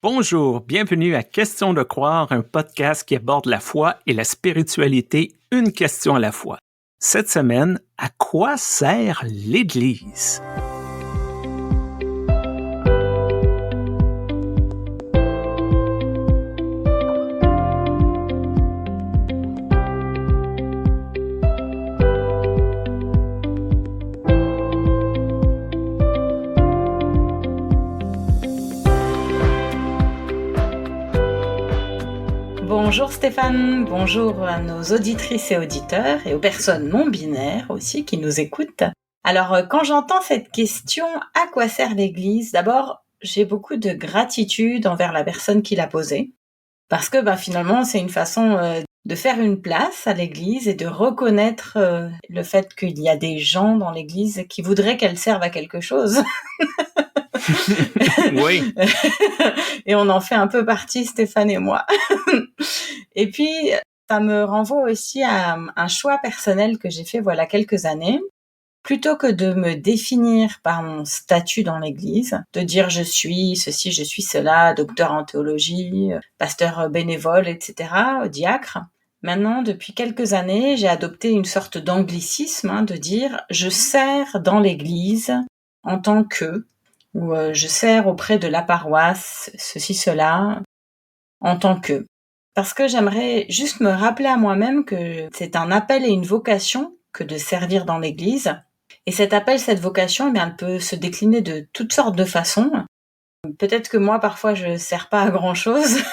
Bonjour, bienvenue à Question de croire, un podcast qui aborde la foi et la spiritualité, une question à la fois. Cette semaine, à quoi sert l'Église? Bonjour Stéphane, bonjour à nos auditrices et auditeurs et aux personnes non binaires aussi qui nous écoutent. Alors quand j'entends cette question, à quoi sert l'Église? D'abord, j'ai beaucoup de gratitude envers la personne qui l'a posée parce que finalement c'est une façon de faire une place à l'Église et de reconnaître le fait qu'il y a des gens dans l'Église qui voudraient qu'elle serve à quelque chose. Oui. Et on en fait un peu partie, Stéphane et moi. Et puis, ça me renvoie aussi à un choix personnel que j'ai fait voilà quelques années. Plutôt que de me définir par mon statut dans l'Église, de dire je suis ceci, je suis cela, docteur en théologie, pasteur bénévole, etc., diacre. Maintenant, depuis quelques années, j'ai adopté une sorte d'anglicisme, de dire je sers dans l'Église en tant que, ou je sers auprès de la paroisse, ceci, cela, en tant que. Parce que j'aimerais juste me rappeler à moi-même que c'est un appel et une vocation que de servir dans l'Église. Et cet appel, cette vocation, elle peut se décliner de toutes sortes de façons. Peut-être que moi, parfois, je sers pas à grand-chose.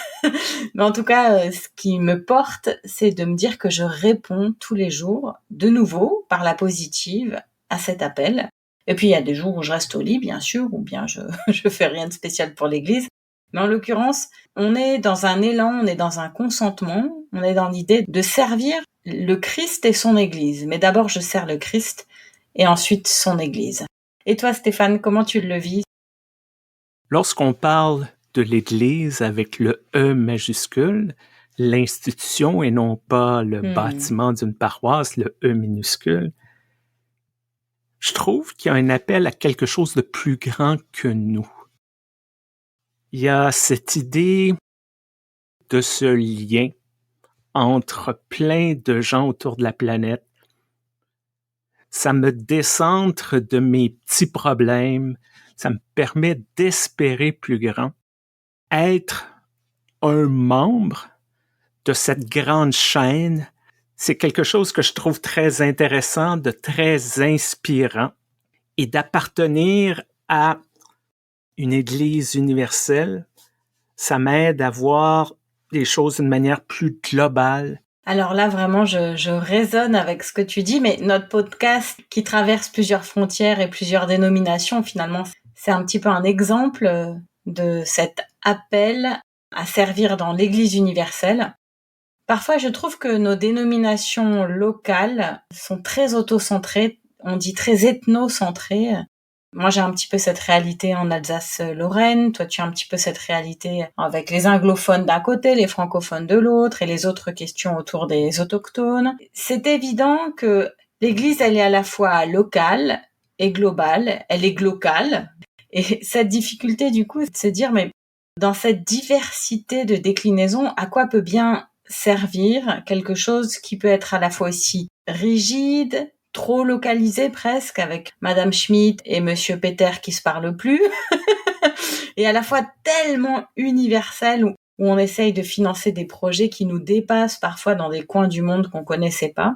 Mais en tout cas, ce qui me porte, c'est de me dire que je réponds tous les jours, de nouveau, par la positive, à cet appel. Et puis, il y a des jours où je reste au lit, bien sûr, ou bien je fais rien de spécial pour l'Église. Mais en l'occurrence, on est dans un élan, on est dans un consentement, on est dans l'idée de servir le Christ et son Église. Mais d'abord, je sers le Christ et ensuite son Église. Et toi, Stéphane, comment tu le vis? Lorsqu'on parle de l'Église avec le E majuscule, l'institution et non pas le bâtiment d'une paroisse, le E minuscule, je trouve qu'il y a un appel à quelque chose de plus grand que nous. Il y a cette idée de ce lien entre plein de gens autour de la planète. Ça me décentre de mes petits problèmes, ça me permet d'espérer plus grand. Être un membre de cette grande chaîne, c'est quelque chose que je trouve très intéressant, de très inspirant, et d'appartenir à une Église universelle, ça m'aide à voir les choses d'une manière plus globale. Alors là, vraiment, je résonne avec ce que tu dis, mais notre podcast qui traverse plusieurs frontières et plusieurs dénominations, finalement, c'est un petit peu un exemple de cet appel à servir dans l'Église universelle. Parfois, je trouve que nos dénominations locales sont très autocentrées, on dit très ethnocentrées. Moi, j'ai un petit peu cette réalité en Alsace-Lorraine. Toi, tu as un petit peu cette réalité avec les anglophones d'un côté, les francophones de l'autre et les autres questions autour des autochtones. C'est évident que l'Église, elle est à la fois locale et globale. Elle est glocale. Et cette difficulté, du coup, c'est de se dire, mais dans cette diversité de déclinaisons, à quoi peut bien servir quelque chose qui peut être à la fois aussi rigide, trop localisé presque, avec Madame Schmitt et Monsieur Peter qui se parlent plus, et à la fois tellement universel où on essaye de financer des projets qui nous dépassent parfois dans des coins du monde qu'on connaissait pas.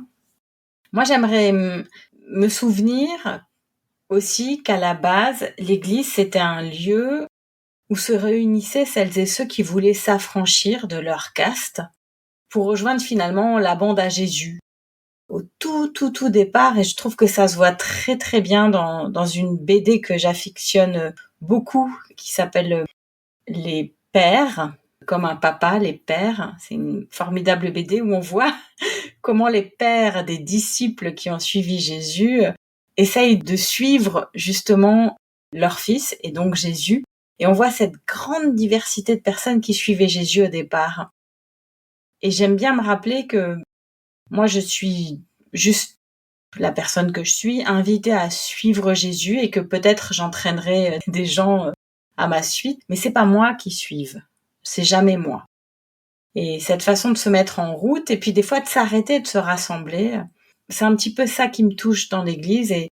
Moi, j'aimerais me souvenir aussi qu'à la base, l'Église, c'était un lieu où se réunissaient celles et ceux qui voulaient s'affranchir de leur caste pour rejoindre finalement la bande à Jésus. Au tout départ, et je trouve que ça se voit très très bien dans une BD que j'affectionne beaucoup, qui s'appelle Les Pères, comme un papa, les pères. C'est une formidable BD où on voit comment les pères des disciples qui ont suivi Jésus essayent de suivre justement leur fils, et donc Jésus. Et on voit cette grande diversité de personnes qui suivaient Jésus au départ. Et j'aime bien me rappeler que moi, je suis juste la personne que je suis, invitée à suivre Jésus et que peut-être j'entraînerai des gens à ma suite, mais c'est pas moi qui suive. C'est jamais moi. Et cette façon de se mettre en route, et puis des fois de s'arrêter, de se rassembler, c'est un petit peu ça qui me touche dans l'Église, et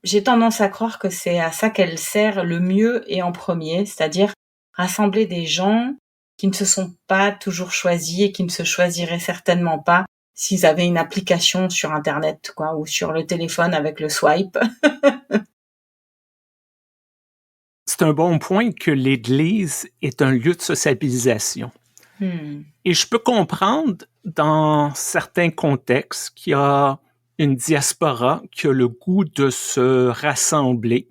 j'ai tendance à croire que c'est à ça qu'elle sert le mieux et en premier, c'est-à-dire rassembler des gens qui ne se sont pas toujours choisis et qui ne se choisiraient certainement pas s'ils avaient une application sur Internet, quoi, ou sur le téléphone avec le swipe. C'est un bon point que l'Église est un lieu de sociabilisation. Et je peux comprendre dans certains contextes qu'il y a une diaspora qui a le goût de se rassembler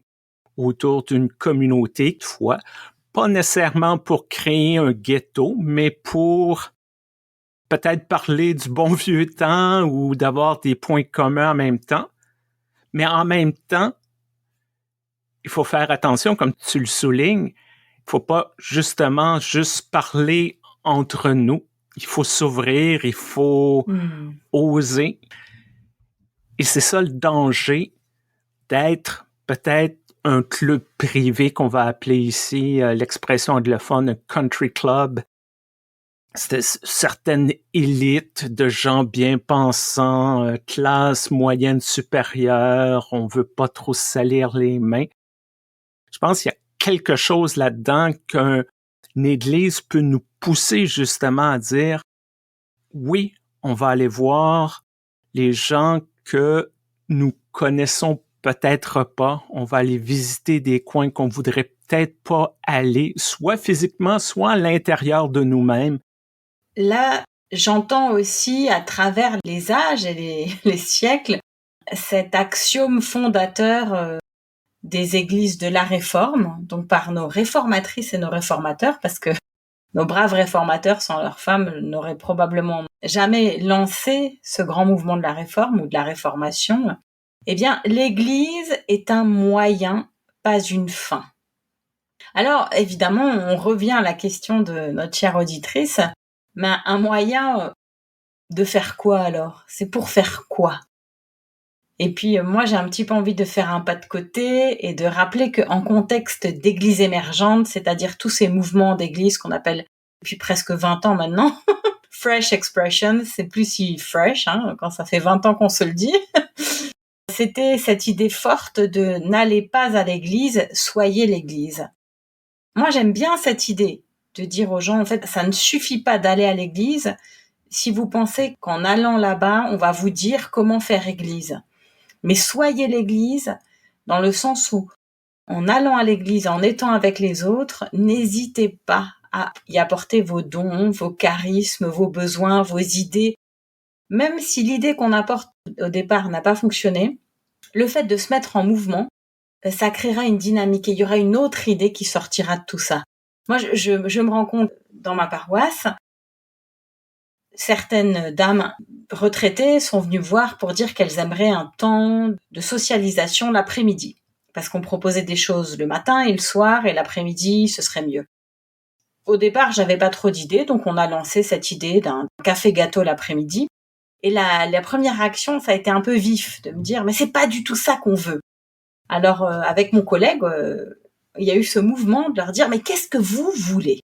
autour d'une communauté de foi, pas nécessairement pour créer un ghetto, mais pour peut-être parler du bon vieux temps ou d'avoir des points communs en même temps. Mais en même temps, il faut faire attention, comme tu le soulignes, il faut pas justement juste parler entre nous. Il faut s'ouvrir, il faut oser. Et c'est ça le danger d'être peut-être un club privé qu'on va appeler ici, l'expression anglophone, un country club. C'est certaines élites de gens bien pensants, classe moyenne supérieure, on veut pas trop se salir les mains. Je pense qu'il y a quelque chose là-dedans qu'une église peut nous pousser justement à dire oui, on va aller voir les gens que nous connaissons peut-être pas. On va aller visiter des coins qu'on voudrait peut-être pas aller, soit physiquement, soit à l'intérieur de nous-mêmes. Là, j'entends aussi à travers les âges et les siècles cet axiome fondateur des églises de la Réforme, donc par nos réformatrices et nos réformateurs, parce que nos braves réformateurs, sans leurs femmes, n'auraient probablement jamais lancé ce grand mouvement de la Réforme ou de la Réformation. Eh bien, l'Église est un moyen, pas une fin. Alors, évidemment, on revient à la question de notre chère auditrice, mais un moyen de faire quoi alors ? C'est pour faire quoi ? Et puis, moi, j'ai un petit peu envie de faire un pas de côté et de rappeler qu'en contexte d'église émergente, c'est-à-dire tous ces mouvements d'église qu'on appelle depuis presque 20 ans maintenant, fresh expression, c'est plus si fresh, hein, quand ça fait 20 ans qu'on se le dit. C'était cette idée forte de n'allez pas à l'église, soyez l'église. Moi, j'aime bien cette idée de dire aux gens, en fait, ça ne suffit pas d'aller à l'église si vous pensez qu'en allant là-bas, on va vous dire comment faire église. Mais soyez l'église dans le sens où, en allant à l'église, en étant avec les autres, n'hésitez pas à y apporter vos dons, vos charismes, vos besoins, vos idées. Même si l'idée qu'on apporte au départ n'a pas fonctionné, le fait de se mettre en mouvement, ça créera une dynamique et il y aura une autre idée qui sortira de tout ça. Moi, je me rends compte dans ma paroisse, certaines dames retraitées sont venues me voir pour dire qu'elles aimeraient un temps de socialisation l'après-midi. Parce qu'on proposait des choses le matin et le soir, et l'après-midi, ce serait mieux. Au départ, j'avais pas trop d'idées, donc on a lancé cette idée d'un café-gâteau l'après-midi. Et la première réaction, ça a été un peu vif, de me dire, mais c'est pas du tout ça qu'on veut. Alors, avec mon collègue, il y a eu ce mouvement de leur dire, mais qu'est-ce que vous voulez ?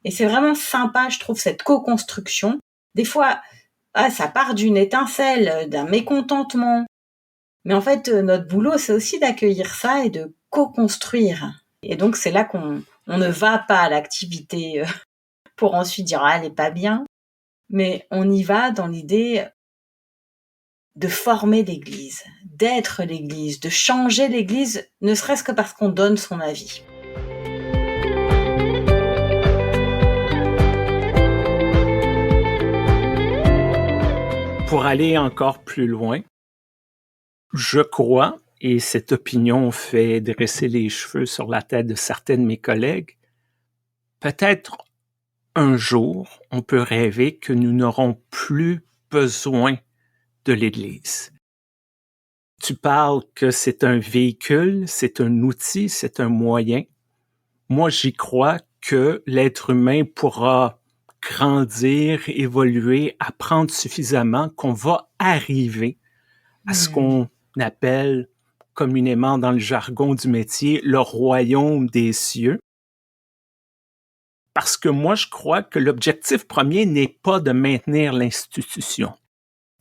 Et c'est vraiment sympa, je trouve, cette co-construction. Des fois, ça part d'une étincelle, d'un mécontentement. Mais en fait, notre boulot, c'est aussi d'accueillir ça et de co-construire. Et donc, c'est là qu'on ne va pas à l'activité pour ensuite dire « Ah, elle est pas bien ». Mais on y va dans l'idée de former l'Église, d'être l'Église, de changer l'Église, ne serait-ce que parce qu'on donne son avis. Pour aller encore plus loin, je crois, et cette opinion fait dresser les cheveux sur la tête de certains de mes collègues, peut-être un jour, on peut rêver que nous n'aurons plus besoin de l'Église. Tu parles que c'est un véhicule, c'est un outil, c'est un moyen. Moi, j'y crois que l'être humain pourra grandir, évoluer, apprendre suffisamment qu'on va arriver à ce qu'on appelle communément dans le jargon du métier, le royaume des cieux. Parce que moi, je crois que l'objectif premier n'est pas de maintenir l'institution.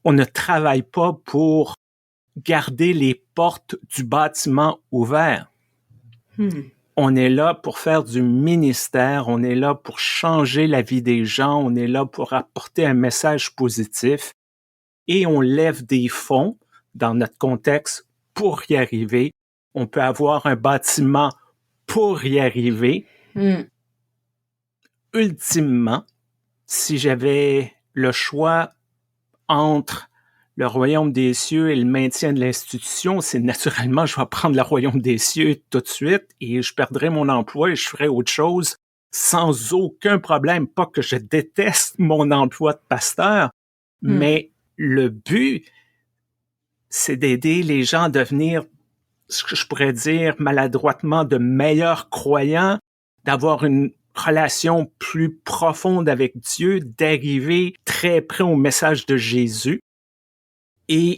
On ne travaille pas pour garder les portes du bâtiment ouvertes. On est là pour faire du ministère, on est là pour changer la vie des gens, on est là pour apporter un message positif et on lève des fonds dans notre contexte pour y arriver. On peut avoir un bâtiment pour y arriver. Ultimement, si j'avais le choix entre le royaume des cieux et le maintien de l'institution, c'est naturellement, je vais prendre le royaume des cieux tout de suite et je perdrai mon emploi et je ferai autre chose sans aucun problème. Pas que je déteste mon emploi de pasteur, mais le but, c'est d'aider les gens à devenir, ce que je pourrais dire maladroitement, de meilleurs croyants, d'avoir une relation plus profonde avec Dieu, d'arriver très près au message de Jésus. Et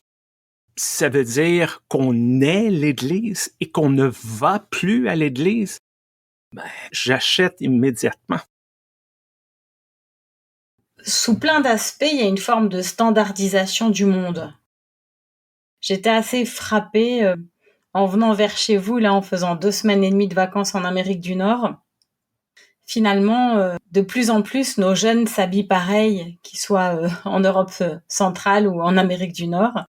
ça veut dire qu'on est l'Église et qu'on ne va plus à l'Église. J'achète immédiatement. Sous plein d'aspects, il y a une forme de standardisation du monde. J'étais assez frappée en venant vers chez vous, là, en faisant 2 semaines et demie de vacances en Amérique du Nord. Finalement, de plus en plus, nos jeunes s'habillent pareil, qu'ils soient en Europe centrale ou en Amérique du Nord.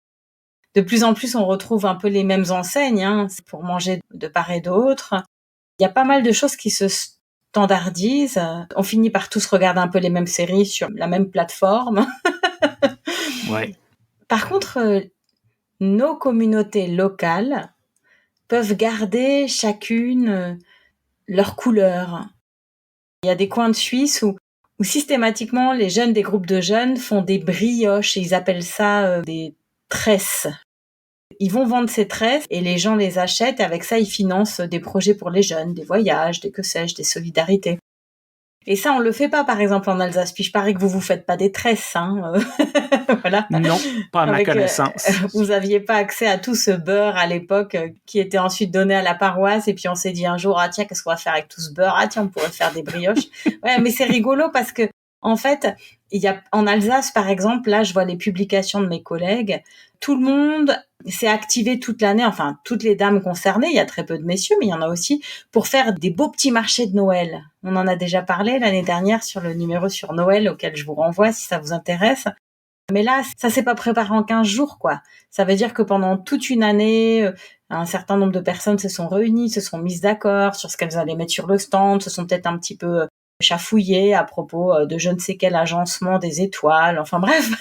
De plus en plus, on retrouve un peu les mêmes enseignes pour manger de part et d'autre. Il y a pas mal de choses qui se standardisent. On finit par tous regarder un peu les mêmes séries sur la même plateforme. Ouais. Par contre, nos communautés locales peuvent garder chacune leur couleur. Il y a des coins de Suisse où systématiquement les jeunes des groupes de jeunes font des brioches et ils appellent ça des tresses. Ils vont vendre ces tresses et les gens les achètent et avec ça ils financent des projets pour les jeunes, des voyages, des que sais-je, des solidarités. Et ça on le fait pas par exemple en Alsace. Puis je parie que vous faites pas des tresses, voilà. Non, pas à ma connaissance. Vous aviez pas accès à tout ce beurre à l'époque qui était ensuite donné à la paroisse et puis on s'est dit un jour tiens qu'est-ce qu'on va faire avec tout ce beurre, tiens on pourrait faire des brioches. Ouais, mais c'est rigolo parce que en fait, il y a en Alsace par exemple, là je vois les publications de mes collègues, tout le monde s'est activé toute l'année, enfin toutes les dames concernées, il y a très peu de messieurs mais il y en a aussi, pour faire des beaux petits marchés de Noël. On en a déjà parlé l'année dernière sur le numéro sur Noël auquel je vous renvoie si ça vous intéresse. Mais là, ça s'est pas préparé en 15 jours, quoi. Ça veut dire que pendant toute une année, un certain nombre de personnes se sont réunies, se sont mises d'accord sur ce qu'elles allaient mettre sur le stand, se sont peut-être un petit peu chafouillées à propos de je ne sais quel agencement des étoiles, enfin bref.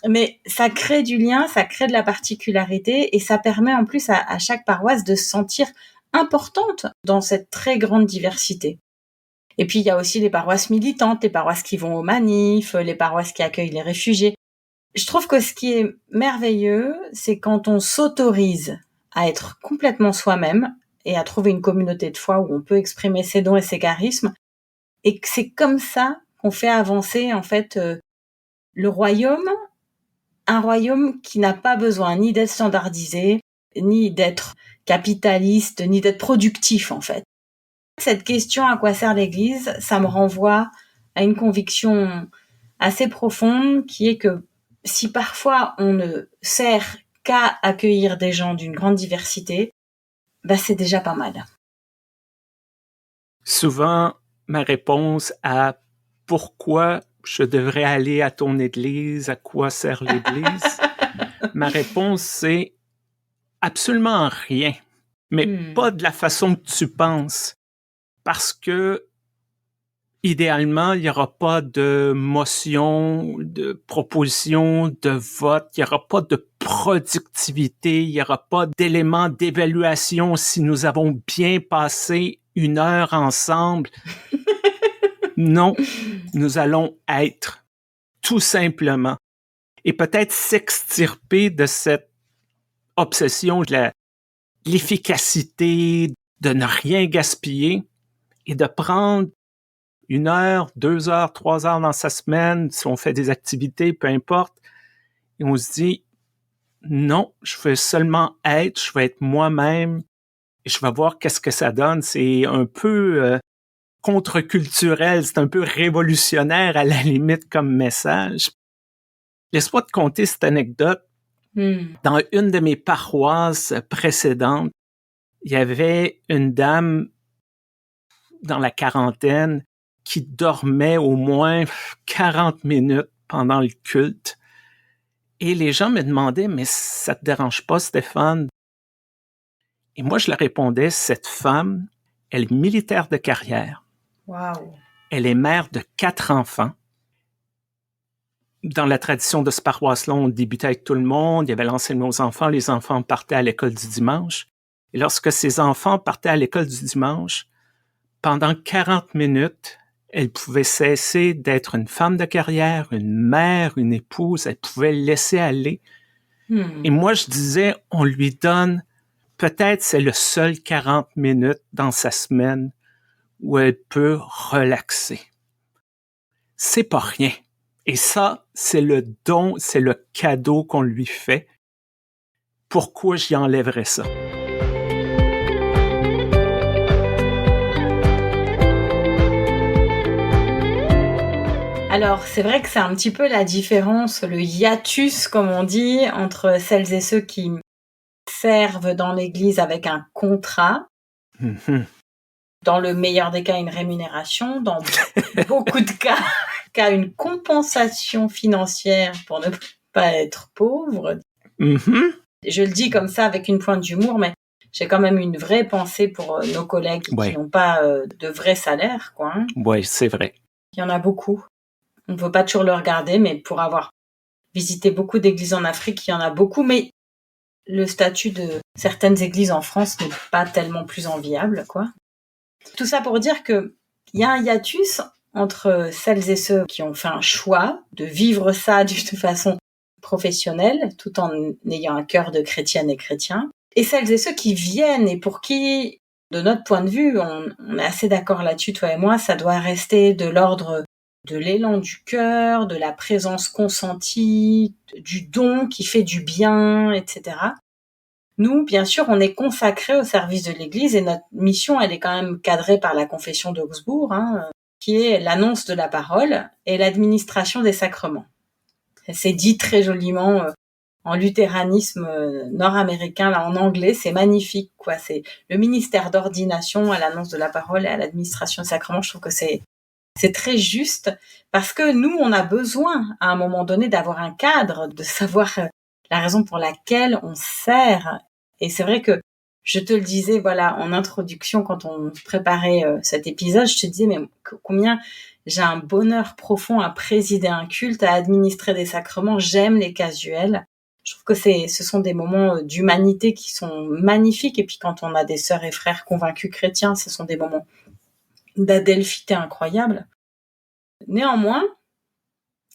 Mais ça crée du lien, ça crée de la particularité et ça permet en plus à chaque paroisse de se sentir importante dans cette très grande diversité. Et puis, il y a aussi les paroisses militantes, les paroisses qui vont aux manifs, les paroisses qui accueillent les réfugiés. Je trouve que ce qui est merveilleux, c'est quand on s'autorise à être complètement soi-même et à trouver une communauté de foi où on peut exprimer ses dons et ses charismes. Et que c'est comme ça qu'on fait avancer, en fait, le royaume, un royaume qui n'a pas besoin ni d'être standardisé, ni d'être capitaliste, ni d'être productif, en fait. Cette question à quoi sert l'Église, ça me renvoie à une conviction assez profonde qui est que si parfois on ne sert qu'à accueillir des gens d'une grande diversité, c'est déjà pas mal. Souvent, ma réponse à pourquoi je devrais aller à ton église, à quoi sert l'Église, ma réponse c'est absolument rien, mais pas de la façon que tu penses. Parce que, idéalement, il n'y aura pas de motion, de proposition, de vote, il n'y aura pas de productivité, il n'y aura pas d'éléments d'évaluation si nous avons bien passé 1 heure ensemble. Non, nous allons être, tout simplement. Et peut-être s'extirper de cette obsession de l'efficacité, de ne rien gaspiller, et de prendre 1 heure, 2 heures, 3 heures dans sa semaine, si on fait des activités, peu importe, et on se dit, non, je veux seulement être, je veux être moi-même et je vais voir qu'est-ce que ça donne. C'est un peu contre-culturel, c'est un peu révolutionnaire à la limite comme message. Laisse-moi te conter cette anecdote. Dans une de mes paroisses précédentes, il y avait une dame dans la quarantaine qui dormait au moins 40 minutes pendant le culte. Et les gens me demandaient, mais ça te dérange pas, Stéphane? Et moi, je leur répondais, cette femme, elle est militaire de carrière. Wow. Elle est mère de 4 enfants. Dans la tradition de ce paroisse-là, on débutait avec tout le monde. Il y avait l'enseignement aux enfants. Les enfants partaient à l'école du dimanche. Et lorsque ces enfants partaient à l'école du dimanche, pendant 40 minutes, elle pouvait cesser d'être une femme de carrière, une mère, une épouse. Elle pouvait laisser aller. Et moi, je disais, on lui donne, peut-être c'est le seul 40 minutes dans sa semaine où elle peut relaxer. C'est pas rien. Et ça, c'est le don, c'est le cadeau qu'on lui fait. Pourquoi j'y enlèverais ça? Alors, c'est vrai que c'est un petit peu la différence, le hiatus, comme on dit, entre celles et ceux qui servent dans l'Église avec un contrat, dans le meilleur des cas, une rémunération, dans beaucoup de cas, une compensation financière pour ne pas être pauvre. Je le dis comme ça avec une pointe d'humour, mais j'ai quand même une vraie pensée pour nos collègues qui n'ont pas de vrai salaire, quoi. Hein. Oui, c'est vrai. Il y en a beaucoup. On ne peut pas toujours le regarder, mais pour avoir visité beaucoup d'églises en Afrique, il y en a beaucoup, mais le statut de certaines églises en France n'est pas tellement plus enviable, quoi. Tout ça pour dire que il y a un hiatus entre celles et ceux qui ont fait un choix de vivre ça d'une façon professionnelle, tout en ayant un cœur de chrétienne et chrétien, et celles et ceux qui viennent et pour qui, de notre point de vue, on est assez d'accord là-dessus, toi et moi, ça doit rester de l'ordre de l'élan du cœur, de la présence consentie, du don qui fait du bien, etc. Nous, bien sûr, on est consacrés au service de l'Église et notre mission, elle est quand même cadrée par la confession d'Augsbourg, qui est l'annonce de la parole et l'administration des sacrements. C'est dit très joliment en luthéranisme nord-américain, là en anglais, c'est magnifique, quoi. C'est le ministère d'ordination à l'annonce de la parole et à l'administration des sacrements. Je trouve que c'est très juste parce que nous, on a besoin à un moment donné d'avoir un cadre, de savoir la raison pour laquelle on sert. Et c'est vrai que je te le disais, voilà, en introduction, quand on préparait cet épisode, je te disais, mais combien j'ai un bonheur profond à présider un culte, à administrer des sacrements. J'aime les casuels. Je trouve que ce sont des moments d'humanité qui sont magnifiques. Et puis quand on a des sœurs et frères convaincus chrétiens, ce sont des moments d'adelphité incroyable. Néanmoins,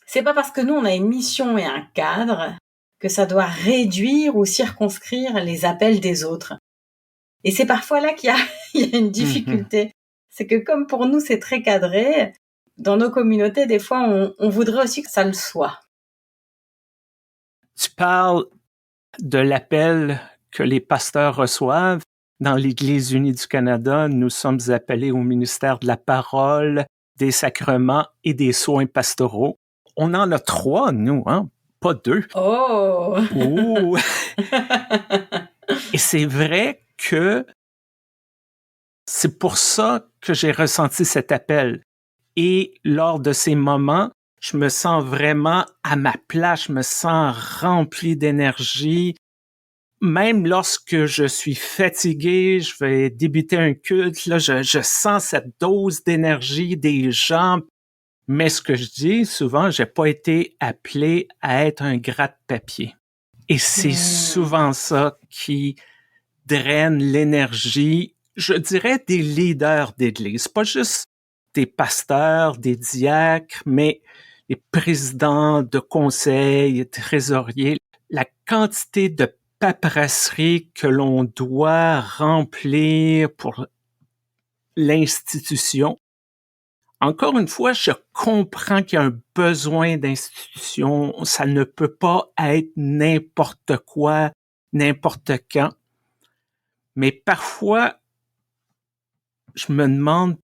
c'est pas parce que nous on a une mission et un cadre que ça doit réduire ou circonscrire les appels des autres. Et c'est parfois là qu'il y a une difficulté. C'est que comme pour nous c'est très cadré, dans nos communautés, des fois on voudrait aussi que ça le soit. Tu parles de l'appel que les pasteurs reçoivent. Dans l'Église unie du Canada, nous sommes appelés au ministère de la parole, des sacrements et des soins pastoraux. On en a 3, nous, hein? Pas 2. Oh! Ouh! Et c'est vrai que c'est pour ça que j'ai ressenti cet appel. Et lors de ces moments, je me sens vraiment à ma place, je me sens rempli d'énergie. Même lorsque je suis fatigué, je vais débuter un culte, là, je sens cette dose d'énergie des gens. Mais ce que je dis souvent, j'ai pas été appelé à être un gratte-papier. Et c'est souvent ça qui draine l'énergie, je dirais, des leaders d'église. Pas juste des pasteurs, des diacres, mais les présidents de conseils, trésoriers. La quantité de paperasserie que l'on doit remplir pour l'institution. encore une fois, je comprends qu'il y a un besoin d'institution. Ça ne peut pas être n'importe quoi, n'importe quand. Mais parfois, je me demande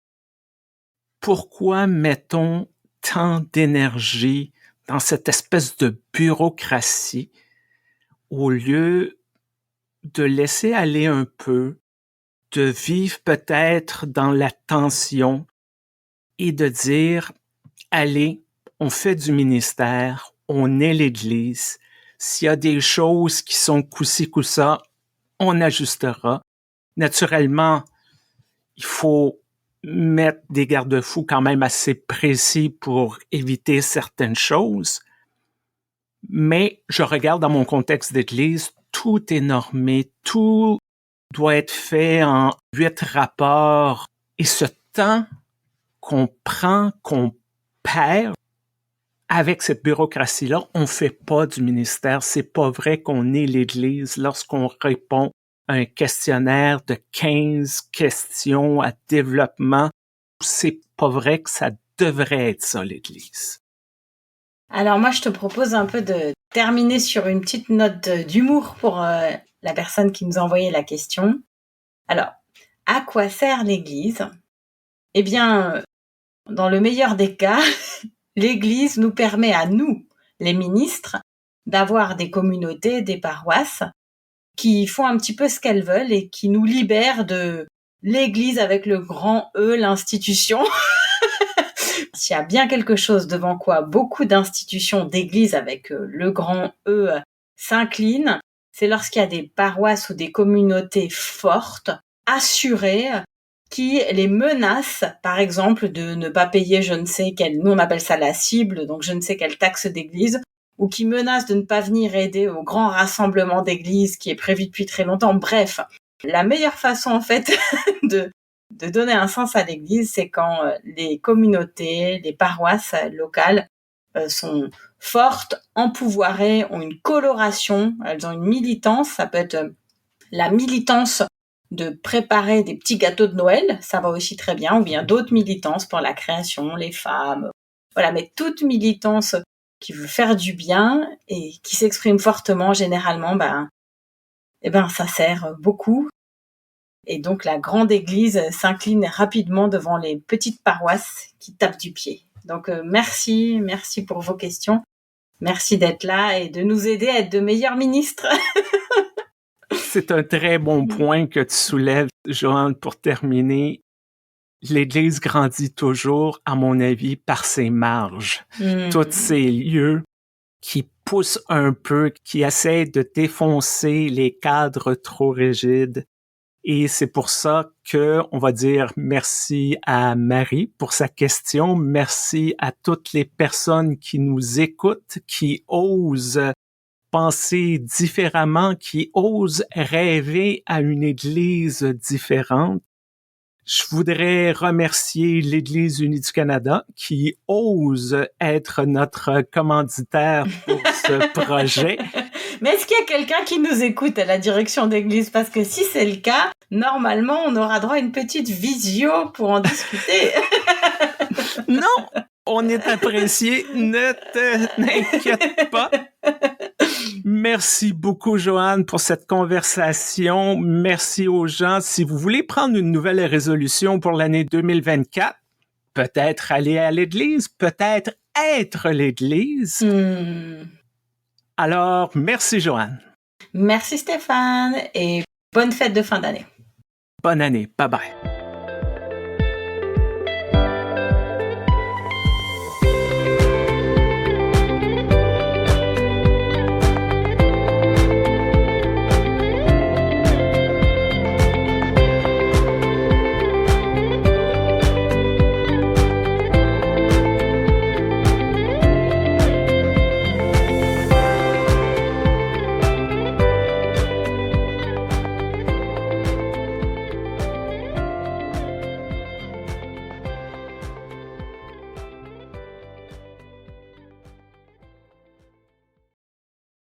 pourquoi mettons tant d'énergie dans cette espèce de bureaucratie au lieu de laisser aller un peu, de vivre peut-être dans la tension et de dire, allez, on fait du ministère, on est l'Église. S'il y a des choses qui sont coup-ci, coup-ça, on ajustera. Naturellement, il faut mettre des garde-fous quand même assez précis pour éviter certaines choses. Mais je regarde dans mon contexte d'église, tout est normé, tout doit être fait en 8 rapports. Et ce temps qu'on prend, qu'on perd avec cette bureaucratie-là, on fait pas du ministère. C'est pas vrai qu'on est l'Église lorsqu'on répond à un questionnaire de 15 questions à développement. C'est pas vrai que ça devrait être ça, l'Église. Alors moi, je te propose un peu de terminer sur une petite note d'humour pour la personne qui nous a envoyé la question. Alors, à quoi sert l'Église ? Eh bien, dans le meilleur des cas, l'Église nous permet à nous, les ministres, d'avoir des communautés, des paroisses qui font un petit peu ce qu'elles veulent et qui nous libèrent de l'Église avec le grand E, l'institution. S'il y a bien quelque chose devant quoi beaucoup d'institutions d'églises avec le grand E s'inclinent, c'est lorsqu'il y a des paroisses ou des communautés fortes, assurées, qui les menacent, par exemple, de ne pas payer je ne sais quelle, nous on appelle ça la cible, donc je ne sais quelle taxe d'église, ou qui menacent de ne pas venir aider au grand rassemblement d'églises qui est prévu depuis très longtemps. Bref, la meilleure façon en fait de donner un sens à l'église, c'est quand les communautés, les paroisses locales sont fortes, empouvoirées, ont une coloration, elles ont une militance, ça peut être la militance de préparer des petits gâteaux de Noël, ça va aussi très bien, ou bien d'autres militances pour la création, les femmes, voilà, mais toute militance qui veut faire du bien et qui s'exprime fortement, généralement, ça sert beaucoup. Et donc la grande église s'incline rapidement devant les petites paroisses qui tapent du pied. Donc merci pour vos questions. Merci d'être là et de nous aider à être de meilleurs ministres. C'est un très bon point que tu soulèves, Joanne, pour terminer. L'Église grandit toujours, à mon avis, par ses marges. Tous ces lieux qui poussent un peu, qui essaient de défoncer les cadres trop rigides. Et c'est pour ça que on va dire merci à Marie pour sa question. Merci à toutes les personnes qui nous écoutent, qui osent penser différemment, qui osent rêver à une église différente. Je voudrais remercier l'Église unie du Canada qui ose être notre commanditaire pour ce projet. Mais est-ce qu'il y a quelqu'un qui nous écoute à la direction d'église? Parce que si c'est le cas, normalement, on aura droit à une petite visio pour en discuter. Non, on est apprécié. N'inquiète pas. Merci beaucoup, Joanne, pour cette conversation. Merci aux gens. Si vous voulez prendre une nouvelle résolution pour l'année 2024, peut-être aller à l'église, peut-être être l'église. Alors, merci, Joanne. Merci, Stéphane, et bonne fête de fin d'année. Bonne année. Bye-bye.